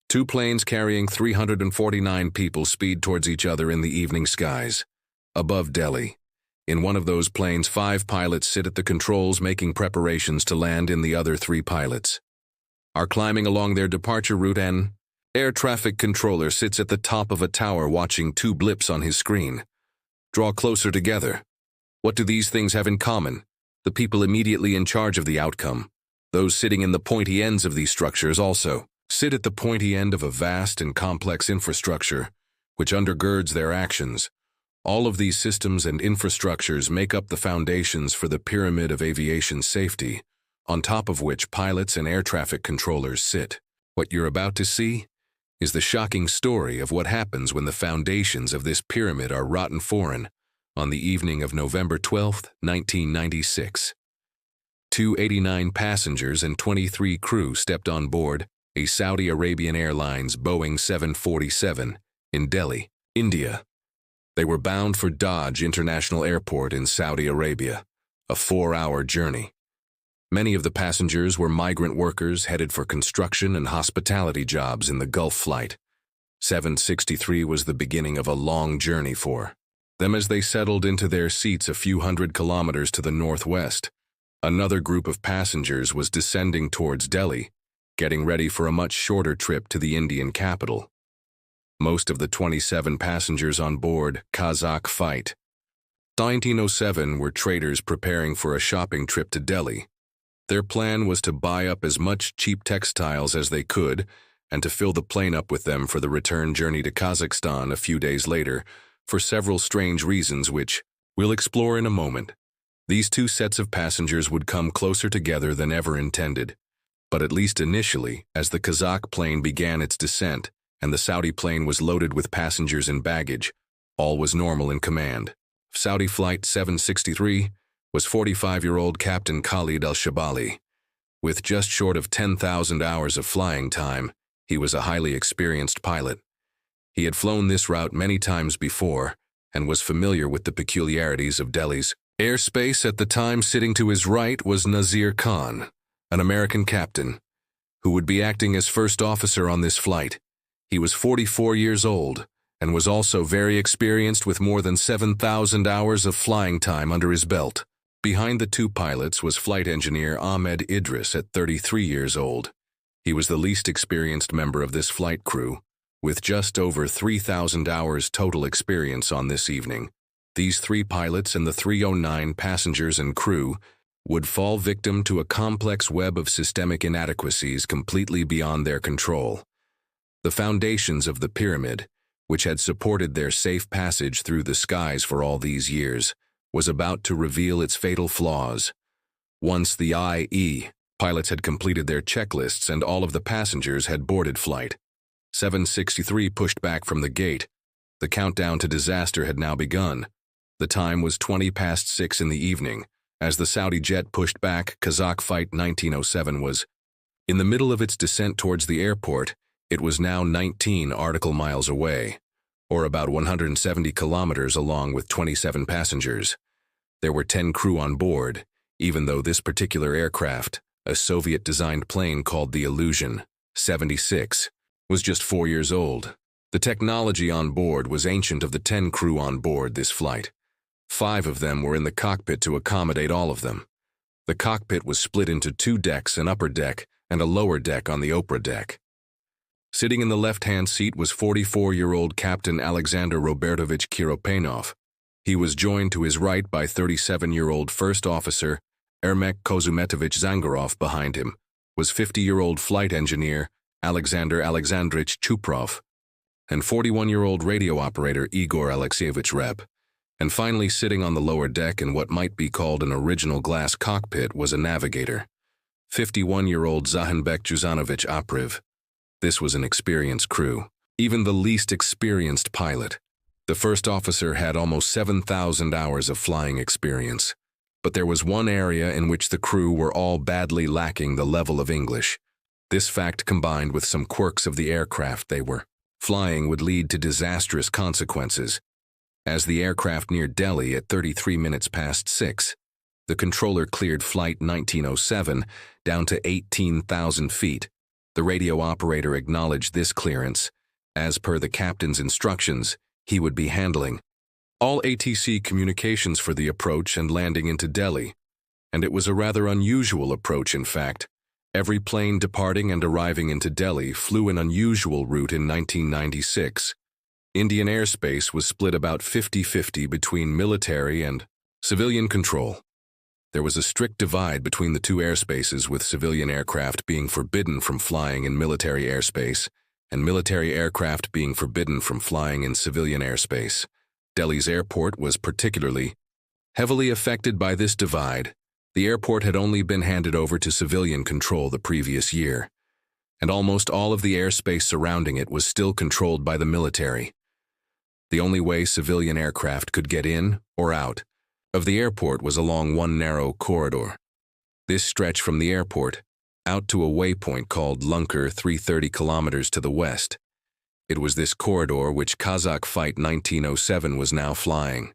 Two planes carrying 349 people speed towards each other in the evening skies. Above Delhi. In one of those planes, 5 pilots sit at the controls making preparations to land. In the other 3 pilots are climbing along their departure route. An air traffic controller sits at the top of a tower watching 2 blips on his screen. Draw closer together. What do these things have in common? The people immediately in charge of the outcome, those sitting in the pointy ends of these structures, also sit at the pointy end of a vast and complex infrastructure, which undergirds their actions. All of these systems and infrastructures make up the foundations for the pyramid of aviation safety, on top of which pilots and air traffic controllers sit. What you're about to see is the shocking story of what happens when the foundations of this pyramid are rotten foreign. On the evening of November 12, 1996, 289 passengers and 23 crew stepped on board a Saudi Arabian Airlines Boeing 747 in Delhi, India. They were bound for Dodge International Airport in Saudi Arabia, a 4-hour journey. Many of the passengers were migrant workers headed for construction and hospitality jobs in the Gulf flight. 763 was the beginning of a long journey for them as they settled into their seats a few hundred kilometers to the northwest. Another group of passengers was descending towards Delhi, getting ready for a much shorter trip to the Indian capital. Most of the 27 passengers on board Kazakh Flight 1907 were traders preparing for a shopping trip to Delhi. Their plan was to buy up as much cheap textiles as they could and to fill the plane up with them for the return journey to Kazakhstan a few days later, for several strange reasons which we'll explore in a moment. These 2 sets of passengers would come closer together than ever intended. But at least initially, as the Kazakh plane began its descent, and the Saudi plane was loaded with passengers and baggage, all was normal in command. Saudi Flight 763 was 45-year-old Captain Khalid al-Shabali. With just short of 10,000 hours of flying time, he was a highly experienced pilot. He had flown this route many times before and was familiar with the peculiarities of Delhi's airspace. At the time, sitting to his right was Nazir Khan, an American captain, who would be acting as first officer on this flight. He was 44 years old and was also very experienced with more than 7,000 hours of flying time under his belt. Behind the 2 pilots was flight engineer Ahmed Idris at 33 years old. He was the least experienced member of this flight crew, with just over 3,000 hours total experience on this evening. These 3 pilots and the 309 passengers and crew would fall victim to a complex web of systemic inadequacies completely beyond their control. The foundations of the pyramid, which had supported their safe passage through the skies for all these years, was about to reveal its fatal flaws. Once the IE pilots had completed their checklists and all of the passengers had boarded Flight 763 pushed back from the gate, the countdown to disaster had now begun. The time was 20 past 6 in the evening. As the Saudi jet pushed back, Kazakh Flight 1907 was in the middle of its descent towards the airport. It was now 19 nautical miles away, or about 170 kilometers, along with 27 passengers. There were 10 crew on board, even though this particular aircraft, a Soviet-designed plane called the Illusion 76, was just 4 years old. The technology on board was ancient. Of the 10 crew on board this flight, 5 of them were in the cockpit to accommodate all of them. The cockpit was split into 2 decks, an upper deck and a lower deck on the Opera deck. Sitting in the left-hand seat was 44-year-old Captain Alexander Robertovich Kiropenov. He was joined to his right by 37-year-old First Officer Ermek Kozumetovich Zangarov. Behind him was 50-year-old Flight Engineer Alexander Alexandrovich Chuprov and 41-year-old Radio Operator Igor Alexeyevich Rep. And finally, sitting on the lower deck in what might be called an original glass cockpit was a navigator, 51-year-old Zahanbek Juzanovich Apriv. This was an experienced crew, even the least experienced pilot. The first officer had almost 7,000 hours of flying experience. But there was one area in which the crew were all badly lacking the level of English. This fact, combined with some quirks of the aircraft they were flying, would lead to disastrous consequences. As the aircraft neared Delhi at 33 minutes past 6, the controller cleared Flight 1907 down to 18,000 feet, The radio operator acknowledged this clearance. As per the captain's instructions, he would be handling all ATC communications for the approach and landing into Delhi. And it was a rather unusual approach, in fact. Every plane departing and arriving into Delhi flew an unusual route in 1996. Indian airspace was split about 50-50 between military and civilian control. There was a strict divide between the two airspaces, with civilian aircraft being forbidden from flying in military airspace and military aircraft being forbidden from flying in civilian airspace. Delhi's airport was particularly heavily affected by this divide. The airport had only been handed over to civilian control the previous year, and almost all of the airspace surrounding it was still controlled by the military. The only way civilian aircraft could get in or out of the airport was along one narrow corridor. This stretched from the airport out to a waypoint called Lunker, 330 kilometers to the west. It was this corridor which Kazakh Flight 1907 was now flying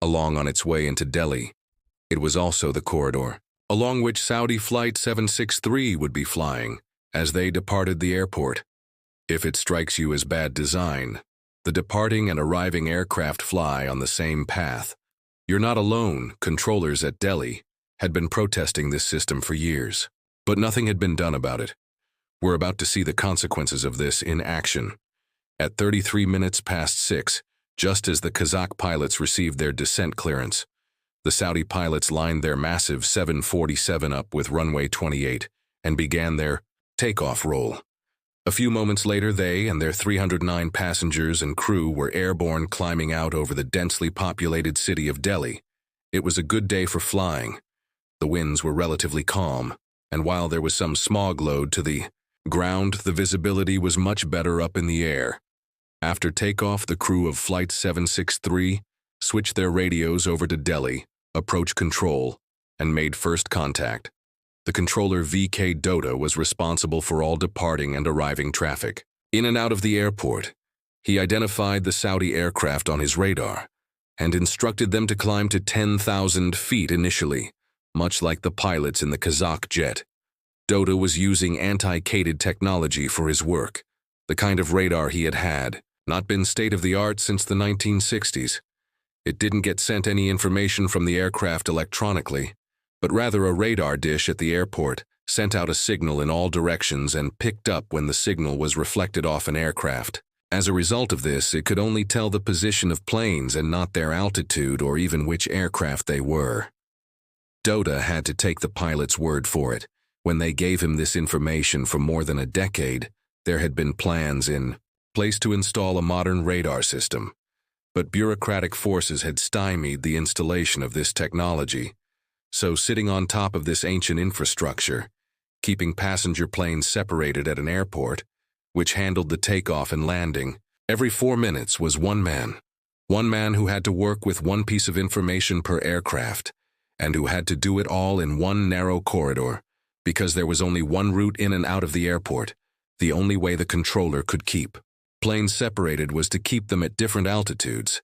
along on its way into Delhi. It was also the corridor along which Saudi Flight 763 would be flying as they departed the airport. If it strikes you as bad design, the departing and arriving aircraft fly on the same path. You're not alone. Controllers at Delhi had been protesting this system for years, but nothing had been done about it. We're about to see the consequences of this in action. At 33 minutes past 6, just as the Kazakh pilots received their descent clearance, the Saudi pilots lined their massive 747 up with runway 28 and began their takeoff roll. A few moments later, they and their 309 passengers and crew were airborne, climbing out over the densely populated city of Delhi. It was a good day for flying. The winds were relatively calm, and while there was some smog load to the ground, the visibility was much better up in the air. After takeoff, the crew of Flight 763 switched their radios over to Delhi, approach control, and made first contact. The controller VK Dota was responsible for all departing and arriving traffic in and out of the airport. He identified the Saudi aircraft on his radar and instructed them to climb to 10,000 feet initially, much like the pilots in the Kazakh jet. Dota was using anti-cated technology for his work, the kind of radar he had not been state-of-the-art since the 1960s. It didn't get sent any information from the aircraft electronically, but rather a radar dish at the airport sent out a signal in all directions and picked up when the signal was reflected off an aircraft. As a result of this, it could only tell the position of planes and not their altitude or even which aircraft they were. Dota had to take the pilot's word for it. When they gave him this information for more than a decade, there had been plans in place to install a modern radar system, but bureaucratic forces had stymied the installation of this technology. So sitting on top of this ancient infrastructure, keeping passenger planes separated at an airport, which handled the takeoff and landing, every 4 minutes was one man. One man who had to work with one piece of information per aircraft, and who had to do it all in one narrow corridor, because there was only one route in and out of the airport. The only way the controller could keep planes separated was to keep them at different altitudes.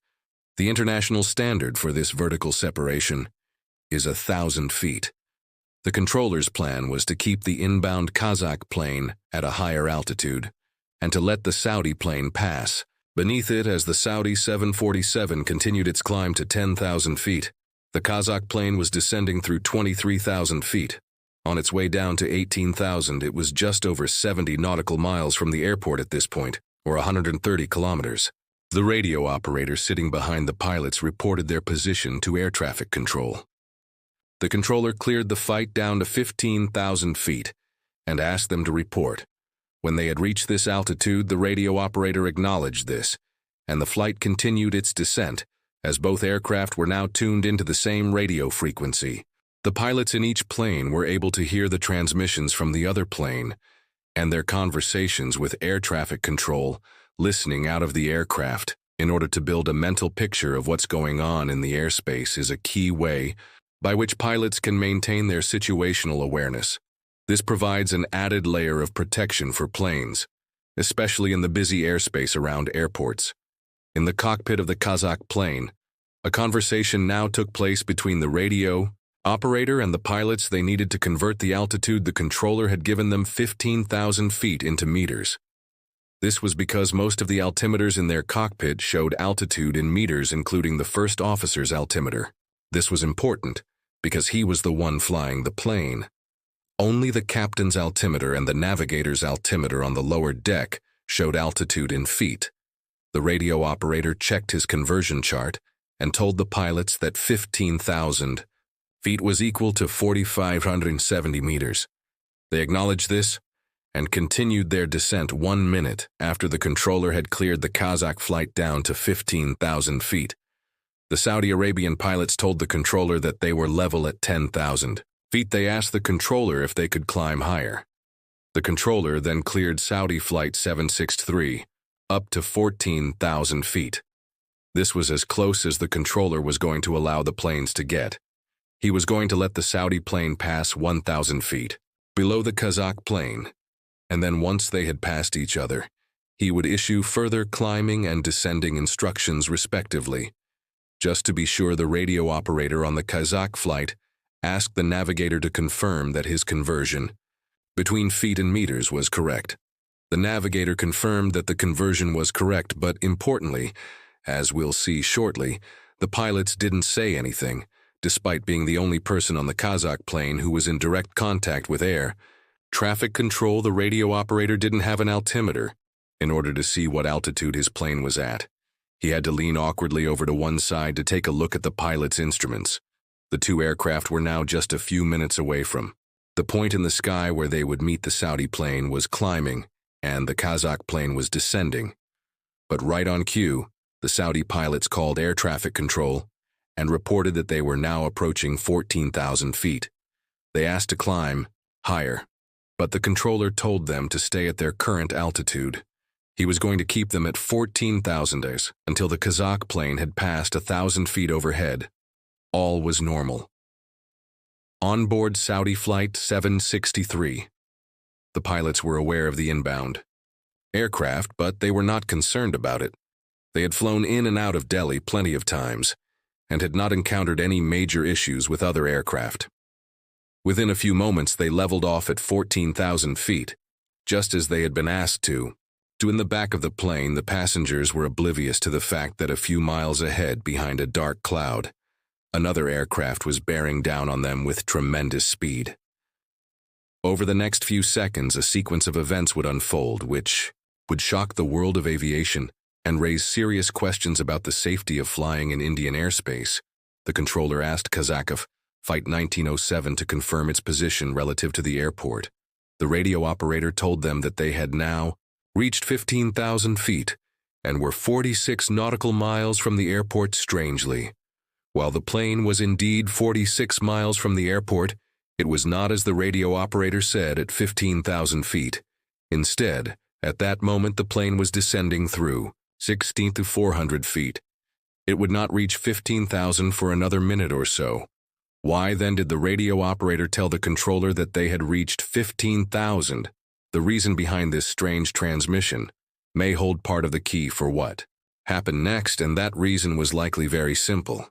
The international standard for this vertical separation is 1,000 feet. The controller's plan was to keep the inbound Kazakh plane at a higher altitude and to let the Saudi plane pass beneath it as the Saudi 747 continued its climb to 10,000 feet. The Kazakh plane was descending through 23,000 feet. On its way down to 18,000, it was just over 70 nautical miles from the airport at this point, or 130 kilometers. The radio operator sitting behind the pilots reported their position to air traffic control. The controller cleared the fight down to 15,000 feet and asked them to report. When they had reached this altitude, the radio operator acknowledged this, and the flight continued its descent, as both aircraft were now tuned into the same radio frequency. The pilots in each plane were able to hear the transmissions from the other plane and their conversations with air traffic control, listening out of the aircraft. In order to build a mental picture of what's going on in the airspace is a key way by which pilots can maintain their situational awareness. This provides an added layer of protection for planes, especially in the busy airspace around airports. In the cockpit of the Kazakh plane, a conversation now took place between the radio Operator and the pilots, they needed to convert the altitude the controller had given them 15,000 feet into meters. This was because most of the altimeters in their cockpit showed altitude in meters, including the first officer's altimeter. This was important because he was the one flying the plane. Only the captain's altimeter and the navigator's altimeter on the lower deck showed altitude in feet. The radio operator checked his conversion chart and told the pilots that 15,000 feet was equal to 4,570 meters. They acknowledged this and continued their descent 1 minute after the controller had cleared the Kazakh flight down to 15,000 feet. The Saudi Arabian pilots told the controller that they were level at 10,000 feet. They asked the controller if they could climb higher. The controller then cleared Saudi Flight 763 up to 14,000 feet. This was as close as the controller was going to allow the planes to get. He was going to let the Saudi plane pass 1,000 feet below the Kazakh plane, and then once they had passed each other, he would issue further climbing and descending instructions respectively. Just to be sure, the radio operator on the Kazakh flight asked the navigator to confirm that his conversion between feet and meters was correct. The navigator confirmed that the conversion was correct, but importantly, as we'll see shortly, the pilots didn't say anything, despite being the only person on the Kazakh plane who was in direct contact with air traffic control. The radio operator didn't have an altimeter. In order to see what altitude his plane was at, he had to lean awkwardly over to one side to take a look at the pilot's instruments. The two aircraft were now just a few minutes away from the point in the sky where they would meet. The Saudi plane was climbing, and the Kazakh plane was descending. But right on cue, the Saudi pilots called air traffic control and reported that they were now approaching 14,000 feet. They asked to climb higher, but the controller told them to stay at their current altitude. He was going to keep them at 14,000 until the Kazakh plane had passed 1,000 feet overhead. All was normal. On board Saudi Flight 763, the pilots were aware of the inbound aircraft, but they were not concerned about it. They had flown in and out of Delhi plenty of times and had not encountered any major issues with other aircraft. Within a few moments, they leveled off at 14,000 feet, just as they had been asked to. In the back of the plane, the passengers were oblivious to the fact that a few miles ahead, behind a dark cloud, another aircraft was bearing down on them with tremendous speed. Over the next few seconds, a sequence of events would unfold which would shock the world of aviation and raise serious questions about the safety of flying in Indian airspace. The controller asked Kazakh Flight 1907 to confirm its position relative to the airport. The radio operator told them that they had now reached 15,000 feet and were 46 nautical miles from the airport. Strangely, while the plane was indeed 46 miles from the airport, it was not as the radio operator said at 15,000 feet. Instead, at that moment, the plane was descending through 16 to 400 feet. It would not reach 15,000 for another minute or so. Why then did the radio operator tell the controller that they had reached 15,000? The reason behind this strange transmission may hold part of the key for what happened next, and that reason was likely very simple.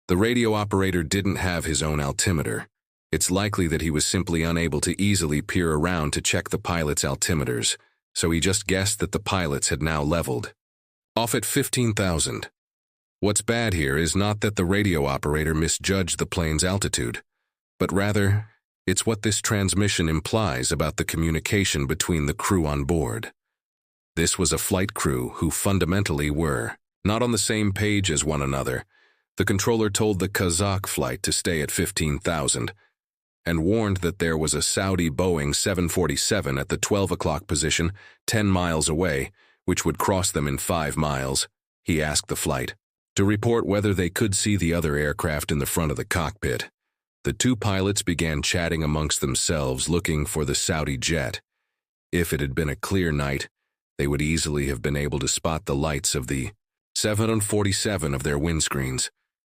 The radio operator didn't have his own altimeter. It's likely that he was simply unable to easily peer around to check the pilot's altimeters, so he just guessed that the pilots had now leveled off at 15,000. What's bad here is not that the radio operator misjudged the plane's altitude, but rather, it's what this transmission implies about the communication between the crew on board. This was a flight crew who fundamentally were not on the same page as one another. The controller told the Kazakh flight to stay at 15,000 and warned that there was a Saudi Boeing 747 at the 12 o'clock position, 10 miles away, which would cross them in 5 miles. He asked the flight to report whether they could see the other aircraft in the front of the cockpit. The two pilots began chatting amongst themselves, looking for the Saudi jet. If it had been a clear night, they would easily have been able to spot the lights of the 747 of their windscreens.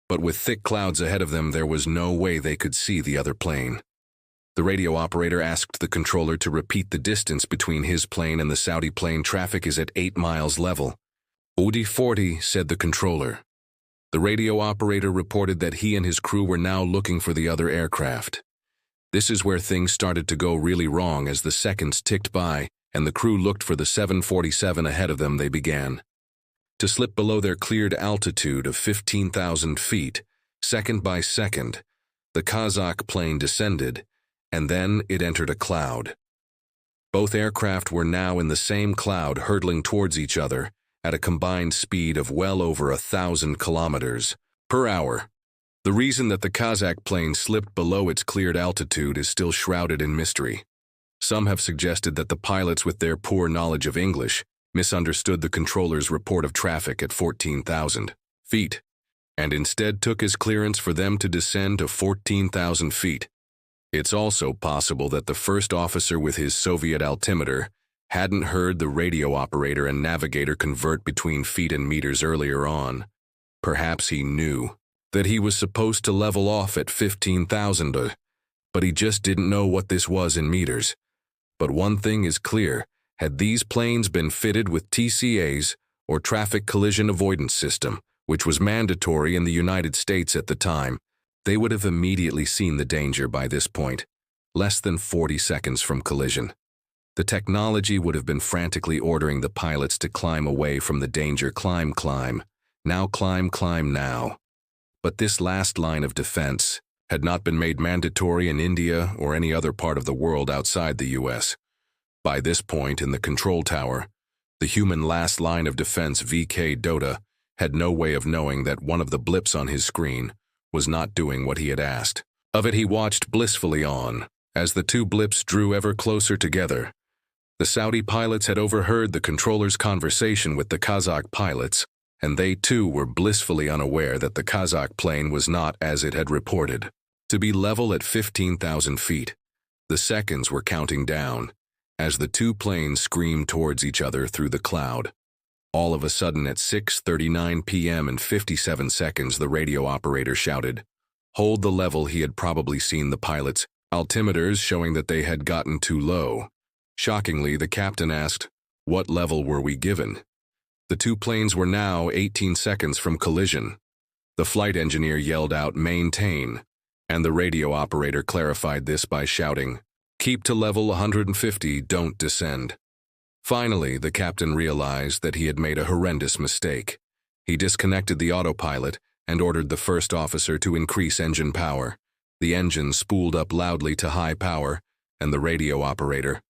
But with thick clouds ahead of them, there was no way they could see the other plane. The radio operator asked the controller to repeat the distance between his plane and the Saudi plane. Traffic is at 8 miles level. OD 40, said the controller. The radio operator reported that he and his crew were now looking for the other aircraft. This is where things started to go really wrong as the seconds ticked by and the crew looked for the 747 ahead of them. They began to slip below their cleared altitude of 15,000 feet. Second by second, the Kazakh plane descended, and then it entered a cloud. Both aircraft were now in the same cloud, hurtling towards each other at a combined speed of well over 1,000 kilometers per hour. The reason that the Kazakh plane slipped below its cleared altitude is still shrouded in mystery. Some have suggested that the pilots, with their poor knowledge of English, misunderstood the controller's report of traffic at 14,000 feet, and instead took as clearance for them to descend to 14,000 feet. It's also possible that the first officer with his Soviet altimeter hadn't heard the radio operator and navigator convert between feet and meters earlier on. Perhaps he knew that he was supposed to level off at 15,000, but he just didn't know what this was in meters. But one thing is clear: had these planes been fitted with TCAs, or Traffic Collision Avoidance System, which was mandatory in the United States at the time, they would have immediately seen the danger by this point, less than 40 seconds from collision. The technology would have been frantically ordering the pilots to climb away from the danger. Climb, climb. Now climb, climb now. But this last line of defense had not been made mandatory in India or any other part of the world outside the US. By this point in the control tower, the human last line of defense, VK Dota, had no way of knowing that one of the blips on his screen was not doing what he had asked of it. He watched blissfully on as the two blips drew ever closer together. The Saudi pilots had overheard the controller's conversation with the Kazakh pilots, and they too were blissfully unaware that the Kazakh plane was not, as it had reported, to be level at 15,000 feet. The seconds were counting down as the two planes screamed towards each other through the cloud. All of a sudden, at 6:39 p.m. and 57 seconds, the radio operator shouted, "Hold the level." He had probably seen the pilots' altimeters showing that they had gotten too low. Shockingly, the captain asked, "What level were we given?" The two planes were now 18 seconds from collision. The flight engineer yelled out, "Maintain," and the radio operator clarified this by shouting, "Keep to level 150, don't descend." Finally, the captain realized that he had made a horrendous mistake. He disconnected the autopilot and ordered the first officer to increase engine power. The engine spooled up loudly to high power, and the radio operator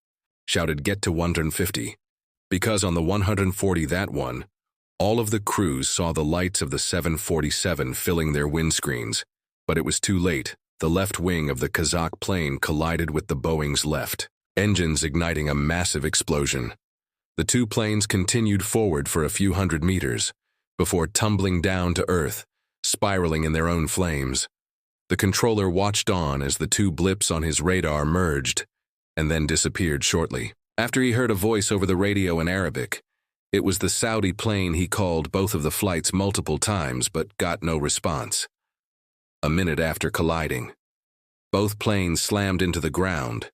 shouted, "Get to 150. Because on the 140, that one, all of the crews saw the lights of the 747 filling their windscreens. But it was too late. The left wing of the Kazakh plane collided with the Boeing's left engines, igniting a massive explosion. The two planes continued forward for a few hundred meters before tumbling down to earth, spiraling in their own flames. The controller watched on as the two blips on his radar merged and then disappeared shortly. After he heard a voice over the radio in Arabic, it was the Saudi plane. He called both of the flights multiple times but got no response. A minute after colliding, both planes slammed into the ground.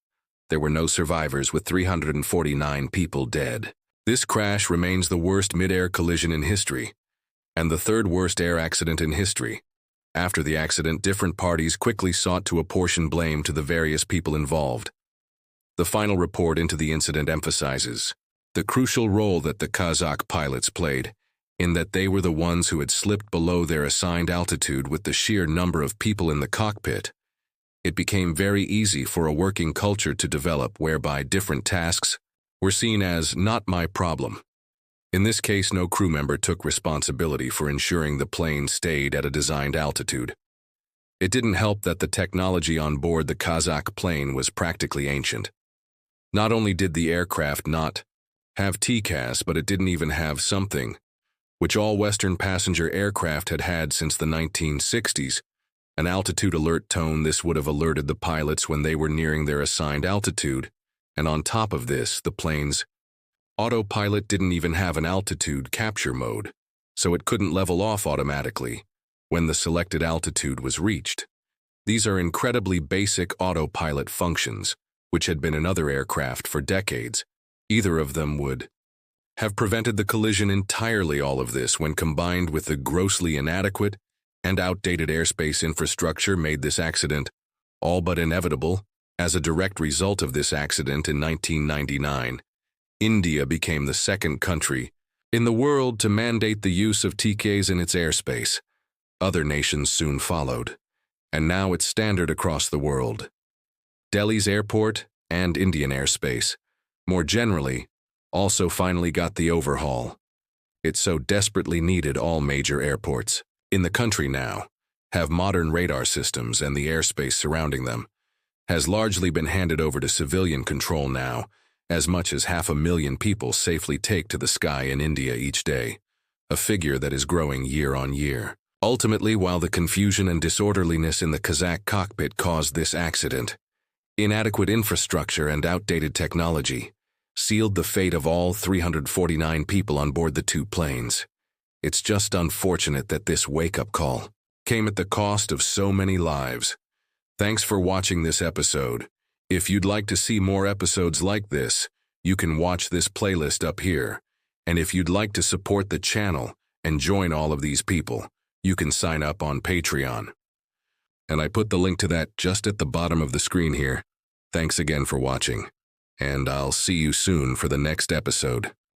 There were no survivors, with 349 people dead. This crash remains the worst mid-air collision in history, and the third worst air accident in history. After the accident, different parties quickly sought to apportion blame to the various people involved. The final report into the incident emphasizes the crucial role that the Kazakh pilots played, in that they were the ones who had slipped below their assigned altitude. With the sheer number of people in the cockpit, it became very easy for a working culture to develop whereby different tasks were seen as "not my problem." In this case, no crew member took responsibility for ensuring the plane stayed at a designed altitude. It didn't help that the technology on board the Kazakh plane was practically ancient. Not only did the aircraft not have TCAS, but it didn't even have something which all Western passenger aircraft had had since the 1960s, an altitude alert tone. This would have alerted the pilots when they were nearing their assigned altitude, and on top of this, the plane's autopilot didn't even have an altitude capture mode, so it couldn't level off automatically when the selected altitude was reached. These are incredibly basic autopilot functions, which had been in other aircraft for decades. Either of them would have prevented the collision entirely. All of this, when combined with the grossly inadequate and outdated airspace infrastructure, made this accident all but inevitable. As a direct result of this accident in 1999, India became the second country in the world to mandate the use of TKs in its airspace. Other nations soon followed, and now it's standard across the world. Delhi's airport and Indian airspace, more generally, also finally got the overhaul. It so desperately needed. All major airports in the country now have modern radar systems, and the airspace surrounding them has largely been handed over to civilian control now. As much as 500,000 people safely take to the sky in India each day, a figure that is growing year on year. Ultimately, while the confusion and disorderliness in the Kazakh cockpit caused this accident, inadequate infrastructure and outdated technology sealed the fate of all 349 people on board the two planes. It's just unfortunate that this wake-up call came at the cost of so many lives. Thanks for watching this episode. If you'd like to see more episodes like this, you can watch this playlist up here. And if you'd like to support the channel and join all of these people, you can sign up on Patreon. And I put the link to that just at the bottom of the screen here. Thanks again for watching, and I'll see you soon for the next episode.